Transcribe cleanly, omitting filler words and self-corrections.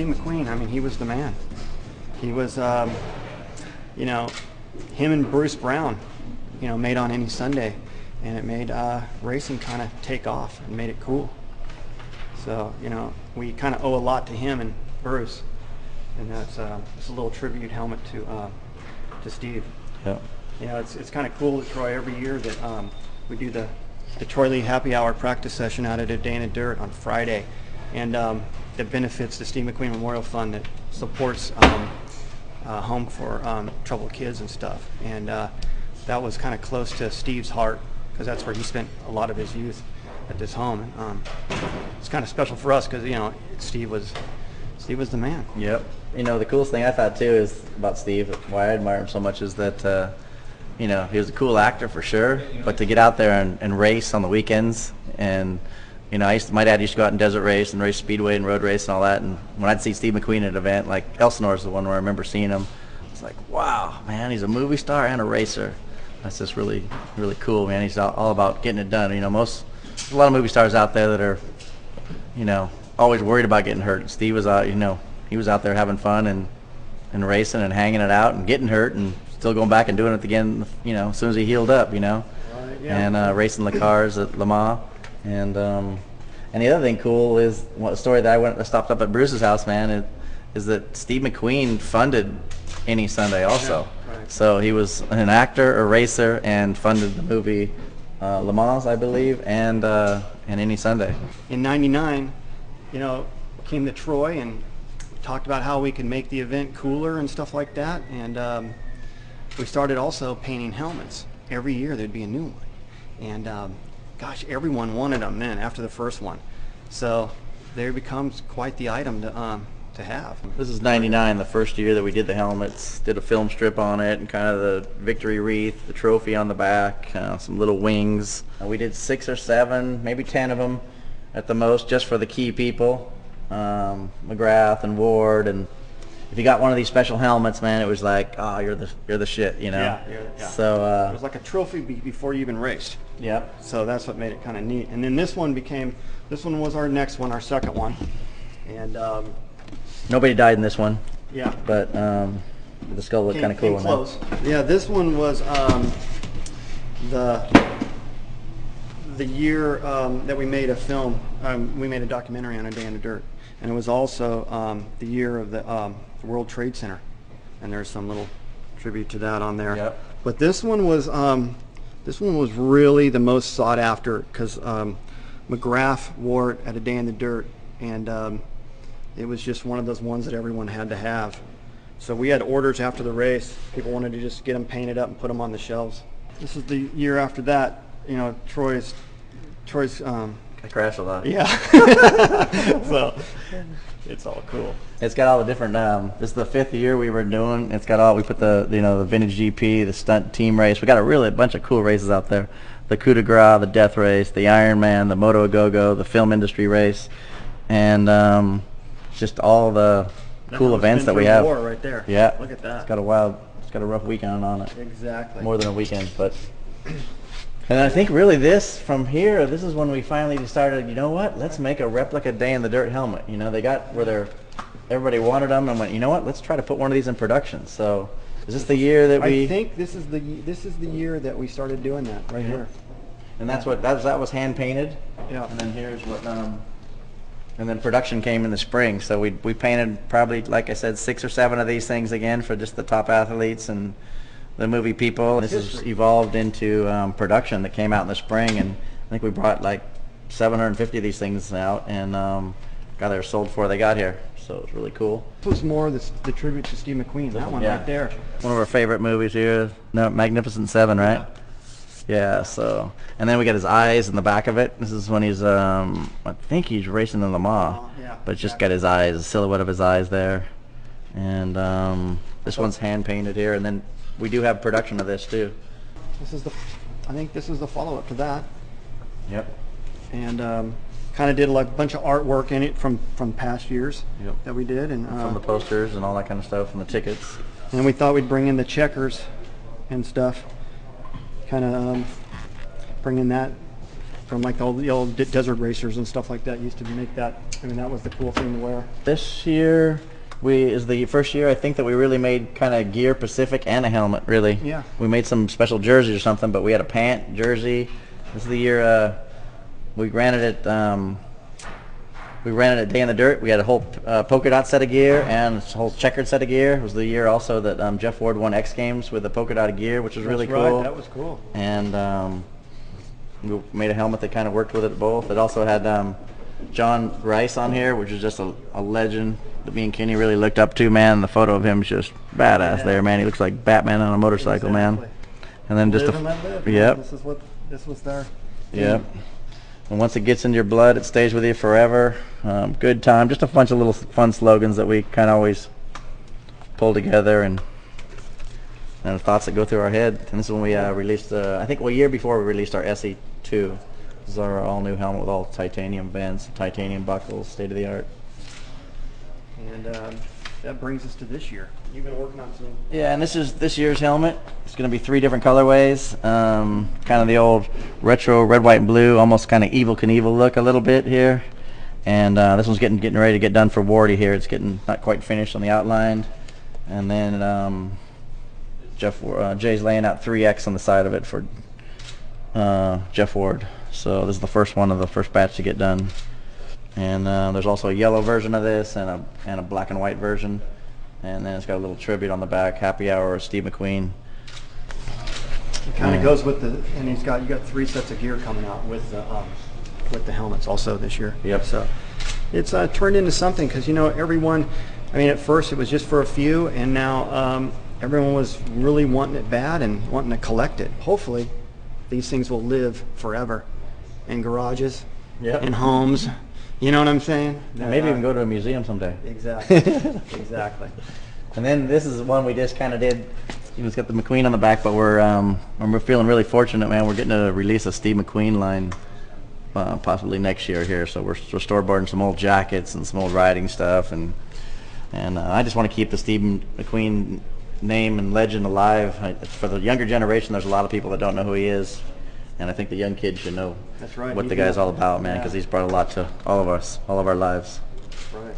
Steve McQueen, I mean, he was the man. He was, you know, him and Bruce Brown, you know, made on any Sunday, and it made racing kind of take off and made it cool. So, you know, we kind of owe a lot to him and Bruce, and that's just a little tribute helmet to Steve. Yeah. You know, it's kind of cool that Troy, every year that we do the Troy Lee Happy Hour practice session out at a Day in the Dirt on Friday, and that benefits the Steve McQueen Memorial Fund that supports home for troubled kids and stuff. And that was kind of close to Steve's heart, because that's where he spent a lot of his youth, at this home. And it's kind of special for us because, you know, Steve was the man. Yep. You know, the coolest thing I thought too is about Steve, why I admire him so much, is that you know, he was a cool actor for sure, but to get out there and race on the weekends, and you know, my dad used to go out and desert race and race speedway and road race and all that, and when I'd see Steve McQueen at an event, like Elsinore's the one where I remember seeing him, it's like, wow, man, he's a movie star and a racer. That's just really, really cool, man. He's all about getting it done. You know, there's a lot of movie stars out there that are, you know, always worried about getting hurt. Steve was out, you know, he was out there having fun and racing and hanging it out and getting hurt and still going back and doing it again, you know, as soon as he healed up, you know. Right, yeah. And racing the cars at Le Mans. And the other thing cool is a story that I stopped up at Bruce's house, man, is that Steve McQueen funded Any Sunday also. Yeah, right. So he was an actor, a racer, and funded the movie Le Mans, I believe, and Any Sunday. In '99, you know, came to Troy and talked about how we could make the event cooler and stuff like that, and we started also painting helmets. Every year there'd be a new one, and gosh, everyone wanted them then after the first one, so there becomes quite the item to have. This is '99, the first year that we did the helmets, did a film strip on it, and kind of the victory wreath, the trophy on the back, some little wings. We did 6 or 7, maybe 10 of them at the most, just for the key people, McGrath and Ward. And if you got one of these special helmets, man, it was like, oh, you're the shit, you know. Yeah. So it was like a trophy before you even raced. Yeah. So that's what made it kind of neat. And then this one was our next one, our second one, and nobody died in this one. yeah. But the skull looked kind of cool. Came close. Yeah, this one was the year that we made a film. We made a documentary on A Day in the Dirt, and it was also the year of the World Trade Center, and there's some little tribute to that on there. Yep. But this one was really the most sought after, because McGrath wore it at A Day in the Dirt, and it was just one of those ones that everyone had to have. So we had orders after the race. People wanted to just get them painted up and put them on the shelves. This is the year after that. You know, Troy's. I crashed a lot. Yeah. So it's all cool. It's got all the different. This is the 5th year we were doing. It's got all. We put the the vintage GP, the stunt team race. We got a bunch of cool races out there. The Coup de Gras, the Death Race, the Ironman, the Moto Go-Go, the Film Industry Race, and just all the cool events that we have. War right there. Yeah. Look at that. It's got a rough weekend on it. Exactly. More than a weekend, but. And I think really this is when we finally decided, you know what, let's make a replica Day in the Dirt helmet. You know, they got where everybody wanted them, and went, you know what, let's try to put one of these in production. So is this the year that we? I think this is the year that we started doing that right here. And that's what that was hand painted. Yeah. And then here's what. And then production came in the spring, so we painted probably, like I said, 6 or 7 of these things again for just the top athletes and the movie people. This has evolved into production that came out in the spring, and I think we brought like 750 of these things out, and got there sold before they got here. So it's really cool. This was more the tribute to Steve McQueen. That one right there. One of our favorite movies here. No, Magnificent Seven, right? Yeah. So, and then we got his eyes in the back of it. This is when he's I think he's racing in Le Mans, but it's just got his eyes, a silhouette of his eyes there. And this one's hand painted here, and then we do have production of this too. I think this is the follow-up to that. Yep. And kind of did like a bunch of artwork in it from past years that we did, and from the posters and all that kind of stuff, and the tickets. And we thought we'd bring in the checkers and stuff, kind of bring in that from like the old desert racers and stuff like that used to make that. I mean, that was the cool thing to wear. This year is the first year I think that we really made kind of gear specific and a helmet. Really. Yeah. We made some special jerseys or something, but we had a pant, jersey. This is the year we ran it at. We ran it at Day in the Dirt. We had a whole polka dot set of gear and a whole checkered set of gear. It was the year also that Jeff Ward won X Games with the polka dot gear, which was really cool. Right, that was cool. And we made a helmet that kind of worked with it both. It also had John Rice on here, which is just a legend that me and Kenny really looked up to, man. The photo of him is just badass there, man. He looks like Batman on a motorcycle, man. And then just yep. This was their yep. And once it gets into your blood, it stays with you forever. Good time. Just a bunch of little fun slogans that we kind of always pull together and thoughts that go through our head. And this is when we released, I think a year before we released our SE2. This is our all-new helmet with all titanium vents, titanium buckles, state-of-the-art. And that brings us to this year. You've been working on some... Yeah, and this is this year's helmet. It's going to be 3 different colorways. Kind of the old retro red, white, and blue, almost kind of Evel Knievel look a little bit here. And this one's getting ready to get done for Wardy here. It's getting not quite finished on the outline. And then Jay's laying out 3X on the side of it for Jeff Ward. So this is the first one of the first batch to get done. And there's also a yellow version of this and a black and white version. And then it's got a little tribute on the back, Happy Hour, Steve McQueen. It kind of goes with and you got 3 sets of gear coming out with the helmets also this year. Yep. So it's turned into something because everyone. I mean, at first it was just for a few, and now everyone was really wanting it bad and wanting to collect it. Hopefully, these things will live forever in garages, yep. in homes. You know what I'm saying? Maybe even go to a museum someday. Exactly. Exactly. And then this is one we just kind of did. It's got the McQueen on the back, but we're feeling really fortunate, man. We're getting to release a Steve McQueen line possibly next year here. So we're storyboarding some old jackets and some old riding stuff, and I just want to keep the Steve McQueen name and legend alive. For the younger generation, there's a lot of people that don't know who he is. And I think the young kids should know That's right. what the guy's all about, man, because he's brought a lot to all of us, all of our lives. Right.